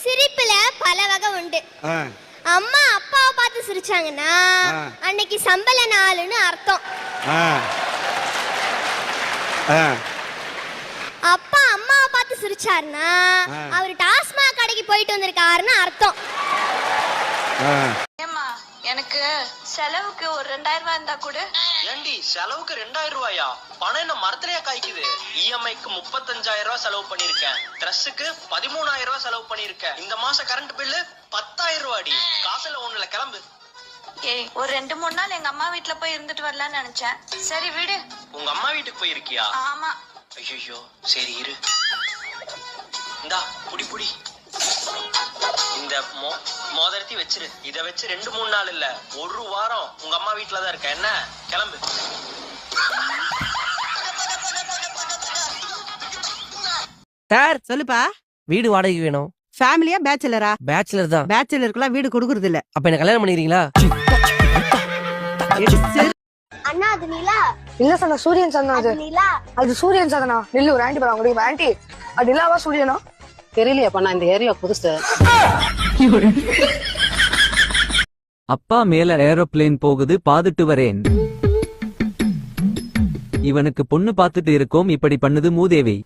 சிரிப்புல பல வகை உண்டு. அம்மா அப்பாவை பார்த்து சிரிச்சாங்கன்னா அன்னைக்கு சம்பள நாளுன்னு அர்த்தம். அப்பா அம்மாவை பார்த்து சிரிச்சாருன்னா அவர் டாஸ்மாக் கடைக்கு போயிட்டு வந்திருக்காருன்னு அர்த்தம். எனக்கு செலவுக்கு ஒரு 2000 ரூபாய் இருந்தா கூட. ஏண்டி செலவுக்கு 2000 ரூபாயா? பணம் என்ன மரத்திலேயே காய்க்குது? இஎம்ஐக்கு 35,000 ரூபாய் செலவு பண்ணிருக்கேன். ட்ரெஸ்ஸுக்கு 13,000 ரூபாய் செலவு பண்ணிருக்கேன். இந்த மாசம் கரண்ட் பில்லு 10,000 ரூபாடி. காசுல ஒண்ணுல கிளம்பு. ஏய், ஒரு 2-3 நாள் எங்க அம்மா வீட்டுல போய் இருந்துட்டு வரலாம்னு நினைச்சேன். சரி விடு. உங்க அம்மா வீட்டுக்கு போயிருக்கியா? ஆமா. ஐயோ சரி இரு. இந்தா புடி புடி. இந்த மோதிரத்தை வச்சிரு. இத வச்சு 2-3 நாள் இல்ல, 1 வாரம் உங்க அம்மா வீட்டுலதான் இருக்க. என்ன கிளம்பு. சார் சொல்லுப்பா. வீடு வாடகைக்கு வேணும். ஃபேமிலியா பேச்சுலரா? பேச்சுலர் தான். பேச்சுலருக்குலாம் வீடு கொடுக்கறது இல்ல. அப்ப என்ன கல்யாணம் பண்ணிக்கிறீங்களா? அண்ணா அது நிலா இல்ல சொன்ன சூரியன் சந்தனம். அது நிலா. அது சூரியன் சந்தனா. நில்லு ஒரு ஆண்டி பாருங்க. முடியும் ஆண்டி, அது நிலாவா சூரியனா தெரியலையாப்பா, நான் இந்த ஏரியா புதுசு. அப்பா மேல ஏரோப்ளேன் போகுது, பாத்துட்டு வரேன். இவனுக்கு பொண்ணு பாத்துட்டு இருக்கோம், இப்படி பண்ணுது மூதேவி.